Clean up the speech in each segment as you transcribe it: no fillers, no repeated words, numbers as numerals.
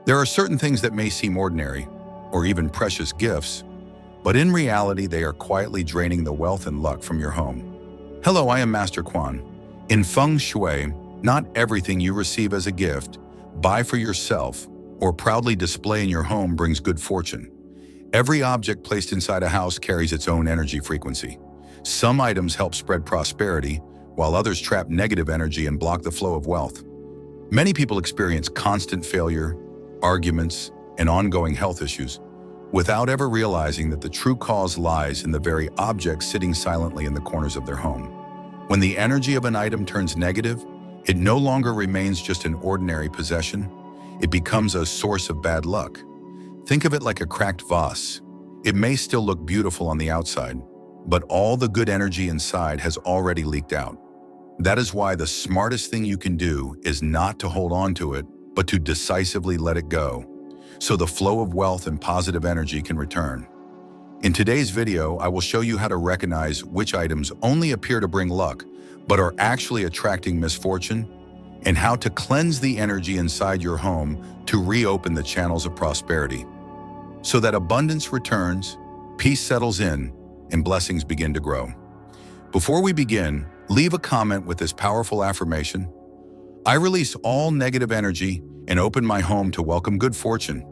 There are certain things that may seem ordinary, or even precious gifts, but in reality they are quietly draining the wealth and luck from your home. Hello, I am Master Quan. In Feng Shui, not everything you receive as a gift, buy for yourself, or proudly display in your home brings good fortune. Every object placed inside a house carries its own energy frequency. Some items help spread prosperity, while others trap negative energy and block the flow of wealth. Many people experience constant failure, arguments, and ongoing health issues, without ever realizing that the true cause lies in the very objects sitting silently in the corners of their home. When the energy of an item turns negative, it no longer remains just an ordinary possession. It becomes a source of bad luck. Think of it like a cracked vase. It may still look beautiful on the outside, but all the good energy inside has already leaked out. That is why the smartest thing you can do is not to hold on to it, but to decisively let it go, so the flow of wealth and positive energy can return. In today's video, I will show you how to recognize which items only appear to bring luck, but are actually attracting misfortune, and how to cleanse the energy inside your home to reopen the channels of prosperity, so that abundance returns, peace settles in, and blessings begin to grow. Before we begin, leave a comment with this powerful affirmation. I release all negative energy and open my home to welcome good fortune.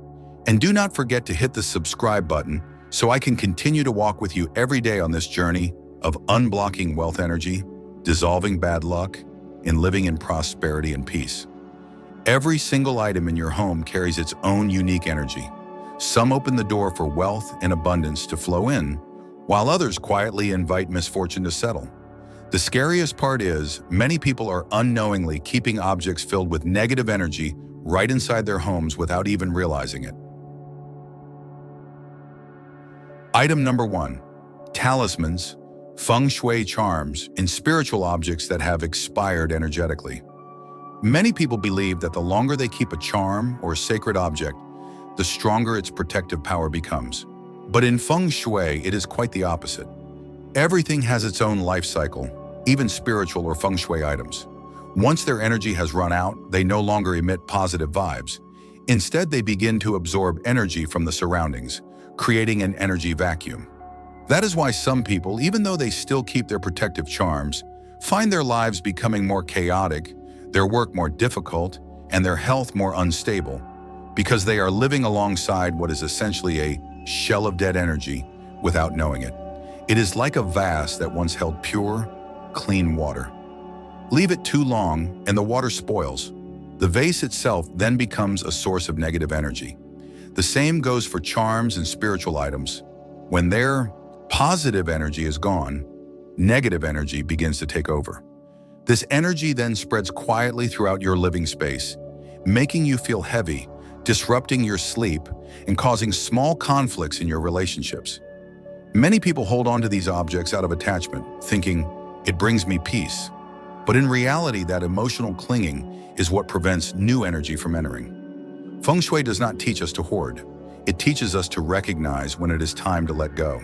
And do not forget to hit the subscribe button so I can continue to walk with you every day on this journey of unblocking wealth energy, dissolving bad luck, and living in prosperity and peace. Every single item in your home carries its own unique energy. Some open the door for wealth and abundance to flow in, while others quietly invite misfortune to settle. The scariest part is, many people are unknowingly keeping objects filled with negative energy right inside their homes without even realizing it. Item number 1. Talismans, Feng Shui charms, and spiritual objects that have expired energetically. Many people believe that the longer they keep a charm or sacred object, the stronger its protective power becomes. But in Feng Shui, it is quite the opposite. Everything has its own life cycle, even spiritual or Feng Shui items. Once their energy has run out, they no longer emit positive vibes. Instead, they begin to absorb energy from the surroundings, creating an energy vacuum. That is why some people, even though they still keep their protective charms, find their lives becoming more chaotic, their work more difficult, and their health more unstable, because they are living alongside what is essentially a shell of dead energy without knowing it. It is like a vase that once held pure, clean water. Leave it too long and the water spoils. The vase itself then becomes a source of negative energy. The same goes for charms and spiritual items. When their positive energy is gone, negative energy begins to take over. This energy then spreads quietly throughout your living space, making you feel heavy, disrupting your sleep, and causing small conflicts in your relationships. Many people hold on to these objects out of attachment, thinking, it brings me peace. But in reality, that emotional clinging is what prevents new energy from entering. Feng Shui does not teach us to hoard. It teaches us to recognize when it is time to let go.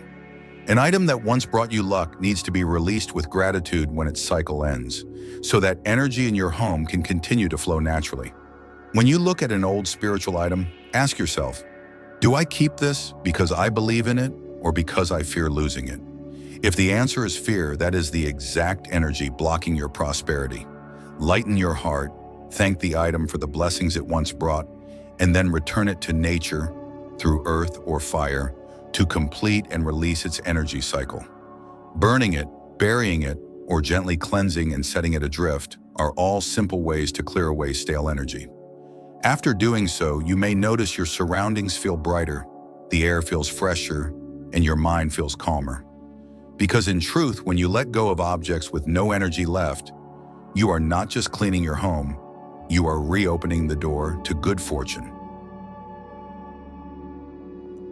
An item that once brought you luck needs to be released with gratitude when its cycle ends, so that energy in your home can continue to flow naturally. When you look at an old spiritual item, ask yourself, do I keep this because I believe in it or because I fear losing it? If the answer is fear, that is the exact energy blocking your prosperity. Lighten your heart, thank the item for the blessings it once brought, and then return it to nature through earth or fire to complete and release its energy cycle. Burning it, burying it, or gently cleansing and setting it adrift are all simple ways to clear away stale energy. After doing so, you may notice your surroundings feel brighter, the air feels fresher, and your mind feels calmer. Because in truth, when you let go of objects with no energy left, you are not just cleaning your home, you are reopening the door to good fortune.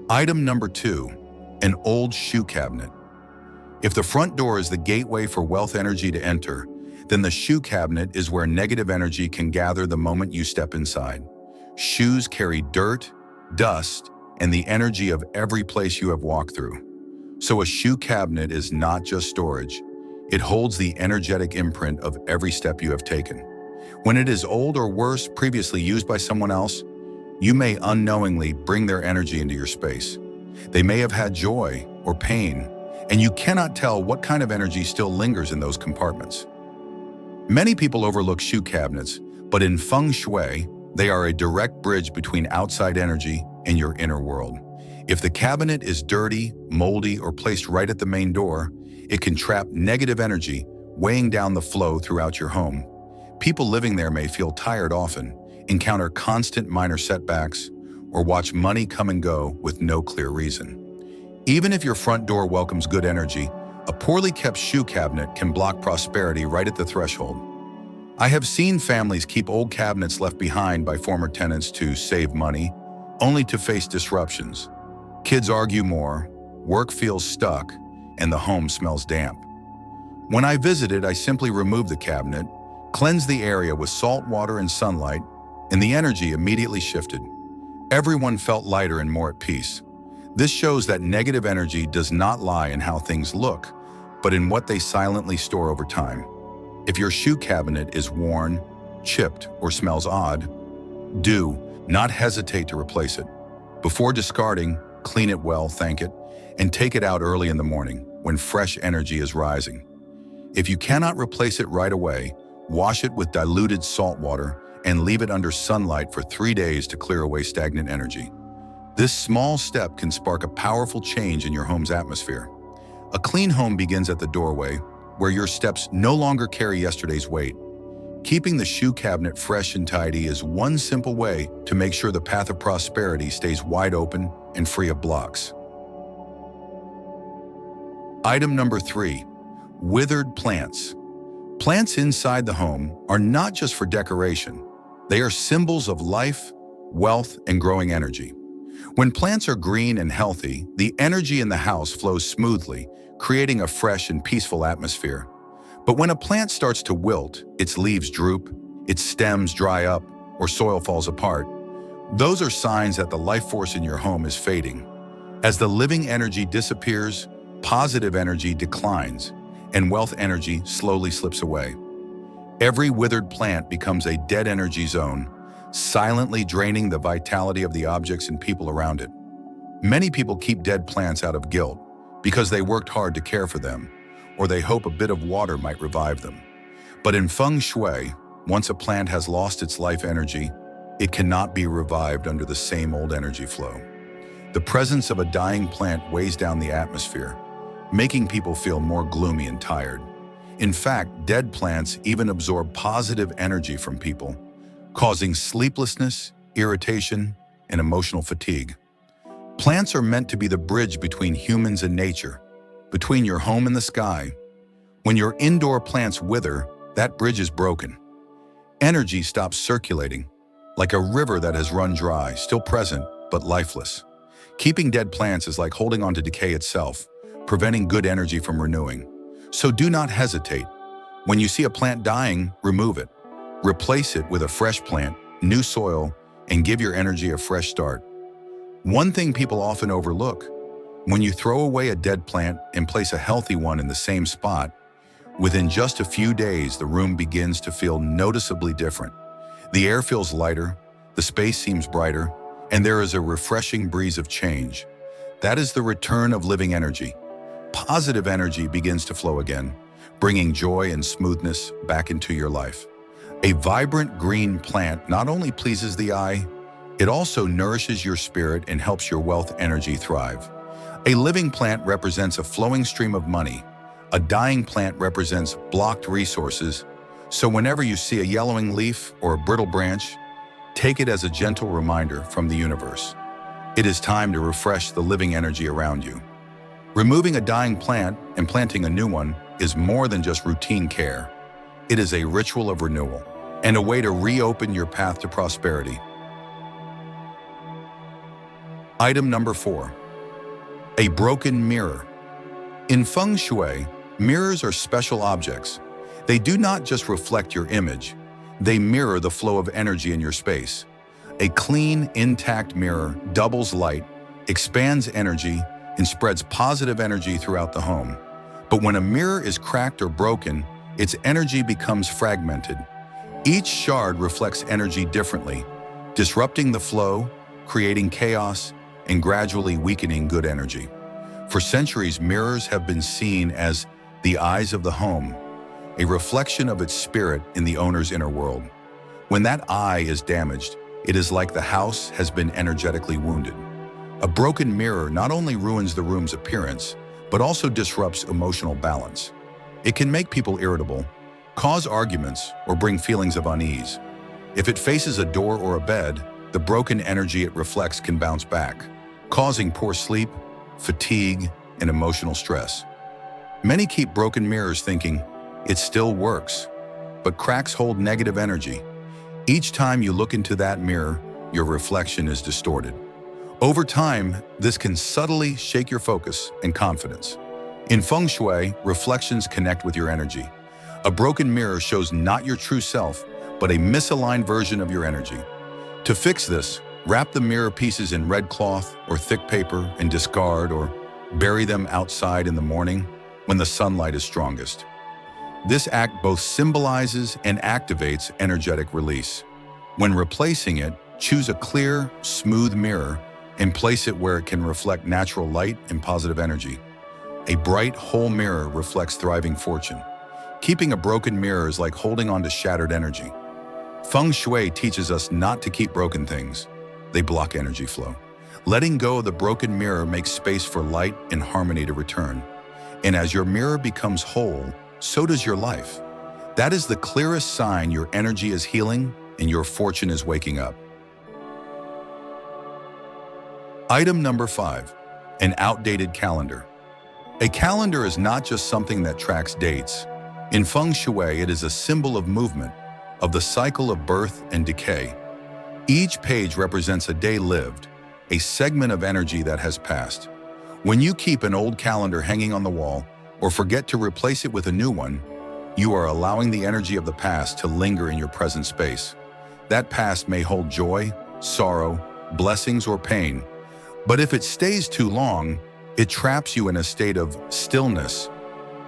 Item number 2, an old shoe cabinet. If the front door is the gateway for wealth energy to enter, then the shoe cabinet is where negative energy can gather the moment you step inside. Shoes carry dirt, dust, and the energy of every place you have walked through. So a shoe cabinet is not just storage. It holds the energetic imprint of every step you have taken. When it is old or worse, previously used by someone else, you may unknowingly bring their energy into your space. They may have had joy or pain, and you cannot tell what kind of energy still lingers in those compartments. Many people overlook shoe cabinets, but in Feng Shui, they are a direct bridge between outside energy and your inner world. If the cabinet is dirty, moldy, or placed right at the main door, it can trap negative energy, weighing down the flow throughout your home. People living there may feel tired often, encounter constant minor setbacks, or watch money come and go with no clear reason. Even if your front door welcomes good energy, a poorly kept shoe cabinet can block prosperity right at the threshold. I have seen families keep old cabinets left behind by former tenants to save money, only to face disruptions. Kids argue more, work feels stuck, and the home smells damp. When I visited, I simply removed the cabinet, cleansed the area with salt water and sunlight, and the energy immediately shifted. Everyone felt lighter and more at peace. This shows that negative energy does not lie in how things look, but in what they silently store over time. If your shoe cabinet is worn, chipped, or smells odd, do not hesitate to replace it. Before discarding, clean it well, thank it, and take it out early in the morning when fresh energy is rising. If you cannot replace it right away, wash it with diluted salt water and leave it under sunlight for 3 days to clear away stagnant energy. This small step can spark a powerful change in your home's atmosphere. A clean home begins at the doorway, where your steps no longer carry yesterday's weight. Keeping the shoe cabinet fresh and tidy is one simple way to make sure the path of prosperity stays wide open and free of blocks. Item number 3, withered plants. Plants inside the home are not just for decoration. They are symbols of life, wealth, and growing energy. When plants are green and healthy, the energy in the house flows smoothly, creating a fresh and peaceful atmosphere. But when a plant starts to wilt, its leaves droop, its stems dry up, or soil falls apart, those are signs that the life force in your home is fading. As the living energy disappears, positive energy declines, and wealth energy slowly slips away. Every withered plant becomes a dead energy zone, silently draining the vitality of the objects and people around it. Many people keep dead plants out of guilt because they worked hard to care for them, or they hope a bit of water might revive them. But in Feng Shui, once a plant has lost its life energy, it cannot be revived under the same old energy flow. The presence of a dying plant weighs down the atmosphere, making people feel more gloomy and tired. In fact, dead plants even absorb positive energy from people, causing sleeplessness, irritation, and emotional fatigue. Plants are meant to be the bridge between humans and nature, between your home and the sky. When your indoor plants wither, that bridge is broken. Energy stops circulating, like a river that has run dry, still present, but lifeless. Keeping dead plants is like holding on to decay itself, preventing good energy from renewing. So do not hesitate. When you see a plant dying, remove it. Replace it with a fresh plant, new soil, and give your energy a fresh start. One thing people often overlook: when you throw away a dead plant and place a healthy one in the same spot, within just a few days, the room begins to feel noticeably different. The air feels lighter, the space seems brighter, and there is a refreshing breeze of change. That is the return of living energy. Positive energy begins to flow again, bringing joy and smoothness back into your life. A vibrant green plant not only pleases the eye, it also nourishes your spirit and helps your wealth energy thrive. A living plant represents a flowing stream of money. A dying plant represents blocked resources. So whenever you see a yellowing leaf or a brittle branch, take it as a gentle reminder from the universe. It is time to refresh the living energy around you. Removing a dying plant and planting a new one is more than just routine care. It is a ritual of renewal and a way to reopen your path to prosperity. Item number 4, a broken mirror. In Feng Shui, mirrors are special objects. They do not just reflect your image, they mirror the flow of energy in your space. A clean, intact mirror doubles light, expands energy, and spreads positive energy throughout the home. But when a mirror is cracked or broken, its energy becomes fragmented. Each shard reflects energy differently, disrupting the flow creating chaos and gradually weakening good energy. For centuries, mirrors have been seen as the eyes of the home, a reflection of its spirit in the owner's inner world. When that eye is damaged, it is like the house has been energetically wounded. A broken mirror not only ruins the room's appearance, but also disrupts emotional balance. It can make people irritable, cause arguments, or bring feelings of unease. If it faces a door or a bed, the broken energy it reflects can bounce back, causing poor sleep, fatigue, and emotional stress. Many keep broken mirrors thinking, it still works, but cracks hold negative energy. Each time you look into that mirror, your reflection is distorted. Over time, this can subtly shake your focus and confidence. In Feng Shui, reflections connect with your energy. A broken mirror shows not your true self, but a misaligned version of your energy. To fix this, wrap the mirror pieces in red cloth or thick paper and discard or bury them outside in the morning when the sunlight is strongest. This act both symbolizes and activates energetic release. When replacing it, choose a clear, smooth mirror and place it where it can reflect natural light and positive energy. A bright, whole mirror reflects thriving fortune. Keeping a broken mirror is like holding on to shattered energy. Feng Shui teaches us not to keep broken things. They block energy flow. Letting go of the broken mirror makes space for light and harmony to return. And as your mirror becomes whole, so does your life. That is the clearest sign your energy is healing and your fortune is waking up. Item number 5, an outdated calendar. A calendar is not just something that tracks dates. In Feng Shui, it is a symbol of movement, of the cycle of birth and decay. Each page represents a day lived, a segment of energy that has passed. When you keep an old calendar hanging on the wall or forget to replace it with a new one, you are allowing the energy of the past to linger in your present space. That past may hold joy, sorrow, blessings, or pain, but if it stays too long, it traps you in a state of stillness,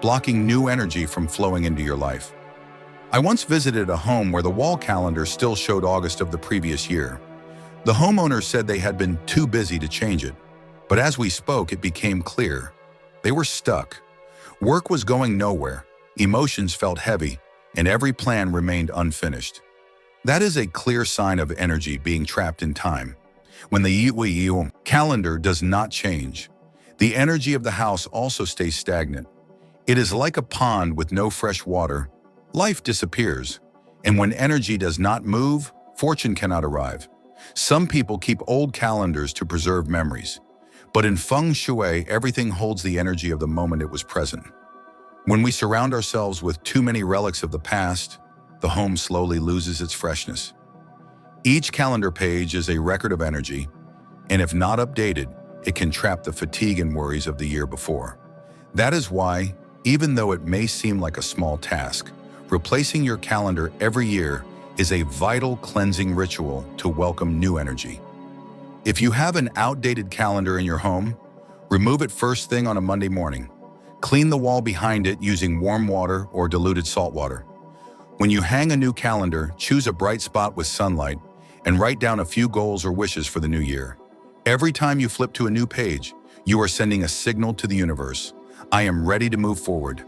blocking new energy from flowing into your life. I once visited a home where the wall calendar still showed August of the previous year. The homeowner said they had been too busy to change it, but as we spoke, it became clear. They were stuck. Work was going nowhere, emotions felt heavy, and every plan remained unfinished. That is a clear sign of energy being trapped in time. When the calendar does not change, the energy of the house also stays stagnant. It is like a pond with no fresh water. Life disappears, and when energy does not move, fortune cannot arrive. Some people keep old calendars to preserve memories, but in Feng Shui, everything holds the energy of the moment it was present. When we surround ourselves with too many relics of the past, the home slowly loses its freshness. Each calendar page is a record of energy, and if not updated, it can trap the fatigue and worries of the year before. That is why, even though it may seem like a small task, replacing your calendar every year is a vital cleansing ritual to welcome new energy. If you have an outdated calendar in your home, remove it first thing on a Monday morning. Clean the wall behind it using warm water or diluted salt water. When you hang a new calendar, choose a bright spot with sunlight and write down a few goals or wishes for the new year. Every time you flip to a new page, you are sending a signal to the universe. I am ready to move forward.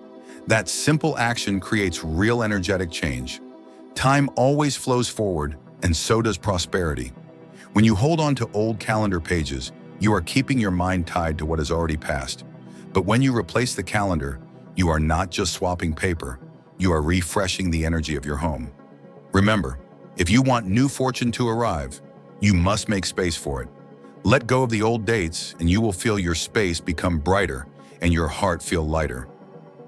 That simple action creates real energetic change. Time always flows forward, and so does prosperity. When you hold on to old calendar pages, you are keeping your mind tied to what has already passed. But when you replace the calendar, you are not just swapping paper, you are refreshing the energy of your home. Remember, if you want new fortune to arrive, you must make space for it. Let go of the old dates, and you will feel your space become brighter and your heart feel lighter.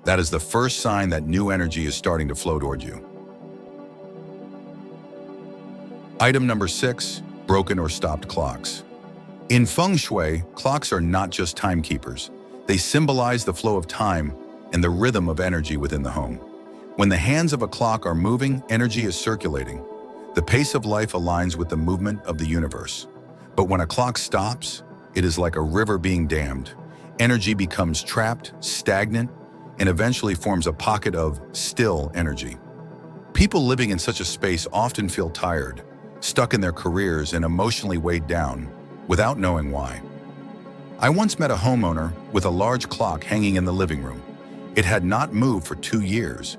That is the first sign that new energy is starting to flow toward you. Item number 6, broken or stopped clocks. In Feng Shui, clocks are not just timekeepers. They symbolize the flow of time and the rhythm of energy within the home. When the hands of a clock are moving, energy is circulating. The pace of life aligns with the movement of the universe. But when a clock stops, it is like a river being dammed. Energy becomes trapped, stagnant, and eventually forms a pocket of still energy. People living in such a space often feel tired, stuck in their careers and emotionally weighed down, without knowing why. I once met a homeowner with a large clock hanging in the living room. It had not moved for 2 years.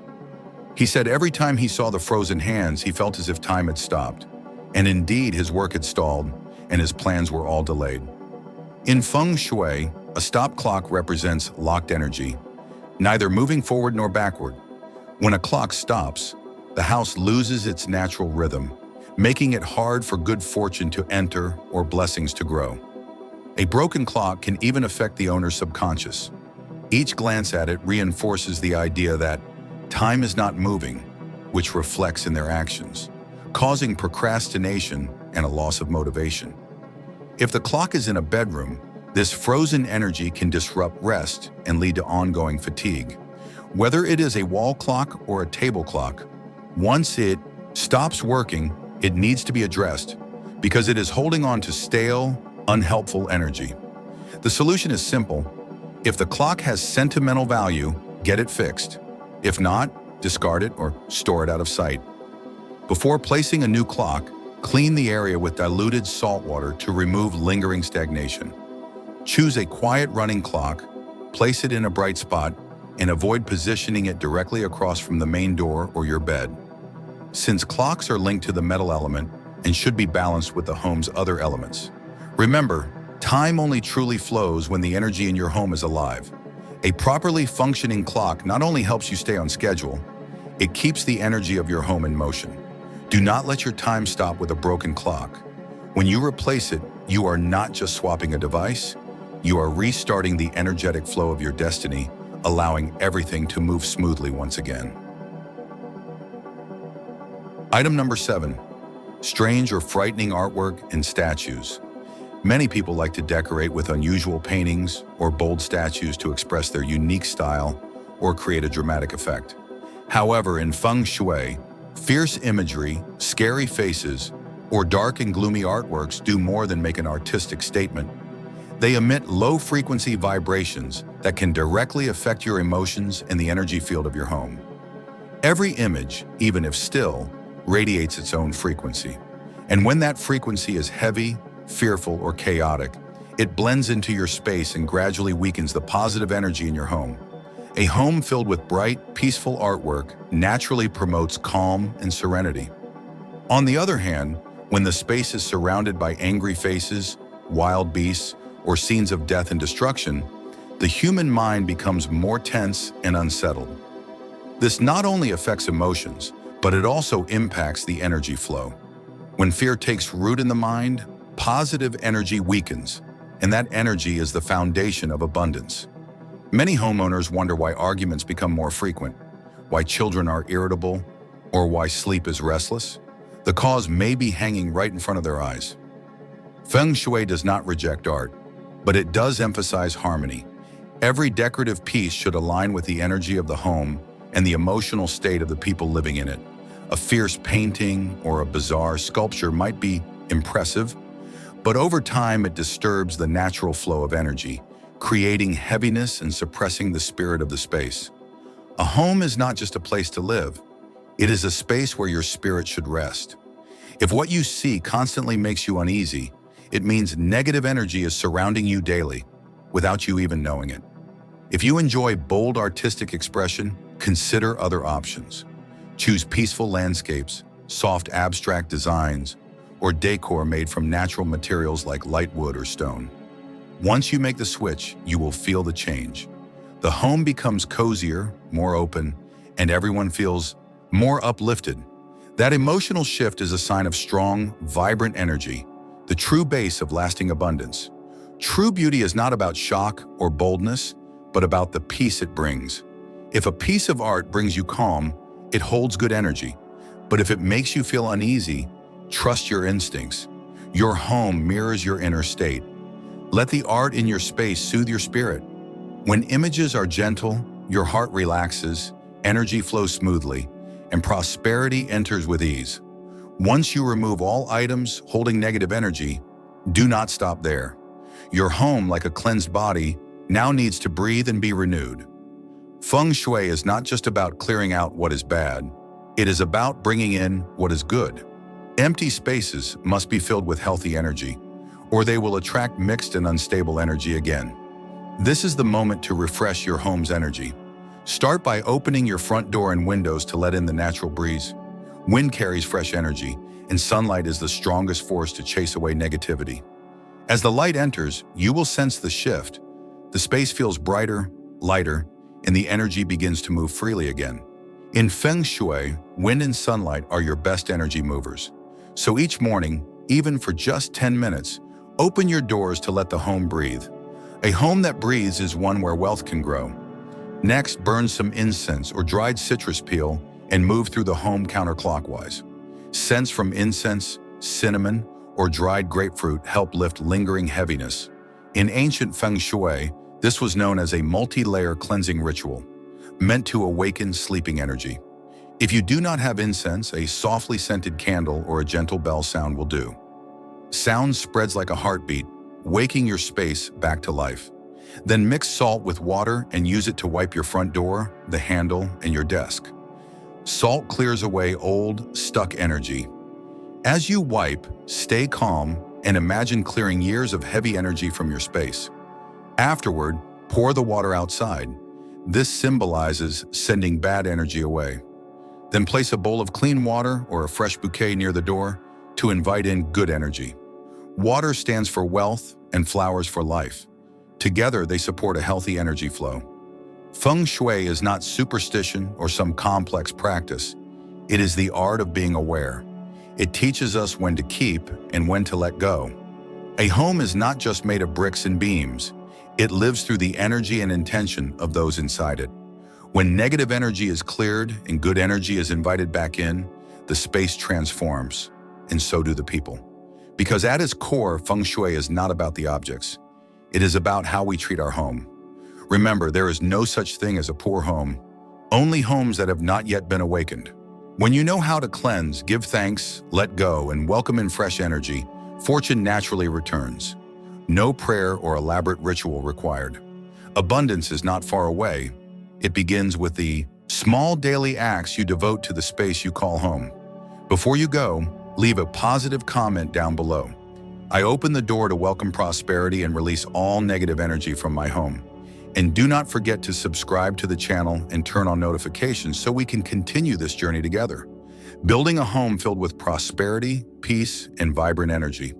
He said every time he saw the frozen hands, he felt as if time had stopped. And indeed, his work had stalled, and his plans were all delayed. In Feng Shui, a stop clock represents locked energy, neither moving forward nor backward. When a clock stops, the house loses its natural rhythm, making it hard for good fortune to enter or blessings to grow. A broken clock can even affect the owner's subconscious. Each glance at it reinforces the idea that time is not moving, which reflects in their actions, causing procrastination and a loss of motivation. If the clock is in a bedroom, this frozen energy can disrupt rest and lead to ongoing fatigue. Whether it is a wall clock or a table clock, once it stops working, it needs to be addressed because it is holding on to stale, unhelpful energy. The solution is simple. If the clock has sentimental value, get it fixed. If not, discard it or store it out of sight. Before placing a new clock, clean the area with diluted salt water to remove lingering stagnation. Choose a quiet running clock, place it in a bright spot, and avoid positioning it directly across from the main door or your bed. Since clocks are linked to the metal element and should be balanced with the home's other elements. Remember, time only truly flows when the energy in your home is alive. A properly functioning clock not only helps you stay on schedule, it keeps the energy of your home in motion. Do not let your time stop with a broken clock. When you replace it, you are not just swapping a device, you are restarting the energetic flow of your destiny, allowing everything to move smoothly once again. Item number 7. Strange or frightening artwork and statues. Many people like to decorate with unusual paintings or bold statues to express their unique style or create a dramatic effect. However, in Feng Shui, fierce imagery, scary faces, or dark and gloomy artworks do more than make an artistic statement. They emit low-frequency vibrations that can directly affect your emotions and the energy field of your home. Every image, even if still, radiates its own frequency. And when that frequency is heavy, fearful, or chaotic, it blends into your space and gradually weakens the positive energy in your home. A home filled with bright, peaceful artwork naturally promotes calm and serenity. On the other hand, when the space is surrounded by angry faces, wild beasts, or scenes of death and destruction, the human mind becomes more tense and unsettled. This not only affects emotions, but it also impacts the energy flow. When fear takes root in the mind, positive energy weakens, and that energy is the foundation of abundance. Many homeowners wonder why arguments become more frequent, why children are irritable, or why sleep is restless. The cause may be hanging right in front of their eyes. Feng Shui does not reject art, but it does emphasize harmony. Every decorative piece should align with the energy of the home and the emotional state of the people living in it. A fierce painting or a bizarre sculpture might be impressive, but over time it disturbs the natural flow of energy, creating heaviness and suppressing the spirit of the space. A home is not just a place to live. It is a space where your spirit should rest. If what you see constantly makes you uneasy, it means negative energy is surrounding you daily, without you even knowing it. If you enjoy bold artistic expression, consider other options. Choose peaceful landscapes, soft abstract designs, or decor made from natural materials like light wood or stone. Once you make the switch, you will feel the change. The home becomes cozier, more open, and everyone feels more uplifted. That emotional shift is a sign of strong, vibrant energy, the true base of lasting abundance. True beauty is not about shock or boldness, but about the peace it brings. If a piece of art brings you calm, it holds good energy. But if it makes you feel uneasy, trust your instincts. Your home mirrors your inner state. Let the art in your space soothe your spirit. When images are gentle, your heart relaxes, energy flows smoothly, and prosperity enters with ease. Once you remove all items holding negative energy, do not stop there. Your home, like a cleansed body, now needs to breathe and be renewed. Feng Shui is not just about clearing out what is bad. It is about bringing in what is good. Empty spaces must be filled with healthy energy, or they will attract mixed and unstable energy again. This is the moment to refresh your home's energy. Start by opening your front door and windows to let in the natural breeze. Wind carries fresh energy, and sunlight is the strongest force to chase away negativity. As the light enters, you will sense the shift. The space feels brighter, lighter, and the energy begins to move freely again. In Feng Shui, wind and sunlight are your best energy movers. So each morning, even for just 10 minutes, open your doors to let the home breathe. A home that breathes is one where wealth can grow. Next, burn some incense or dried citrus peel and move through the home counterclockwise. Scents from incense, cinnamon, or dried grapefruit help lift lingering heaviness. In ancient Feng Shui, this was known as a multi-layer cleansing ritual, meant to awaken sleeping energy. If you do not have incense, a softly scented candle or a gentle bell sound will do. Sound spreads like a heartbeat, waking your space back to life. Then mix salt with water and use it to wipe your front door, the handle, and your desk. Salt clears away old, stuck energy. As you wipe, stay calm and imagine clearing years of heavy energy from your space. Afterward, pour the water outside. This symbolizes sending bad energy away. Then place a bowl of clean water or a fresh bouquet near the door to invite in good energy. Water stands for wealth and flowers for life. Together, they support a healthy energy flow. Feng Shui is not superstition or some complex practice. It is the art of being aware. It teaches us when to keep and when to let go. A home is not just made of bricks and beams. It lives through the energy and intention of those inside it. When negative energy is cleared and good energy is invited back in, the space transforms, and so do the people. Because at its core, Feng Shui is not about the objects. It is about how we treat our home. Remember, there is no such thing as a poor home, only homes that have not yet been awakened. When you know how to cleanse, give thanks, let go, and welcome in fresh energy, fortune naturally returns. No prayer or elaborate ritual required. Abundance is not far away. It begins with the small daily acts you devote to the space you call home. Before you go, leave a positive comment down below. I open the door to welcome prosperity and release all negative energy from my home. And do not forget to subscribe to the channel and turn on notifications so we can continue this journey together, building a home filled with prosperity, peace, and vibrant energy.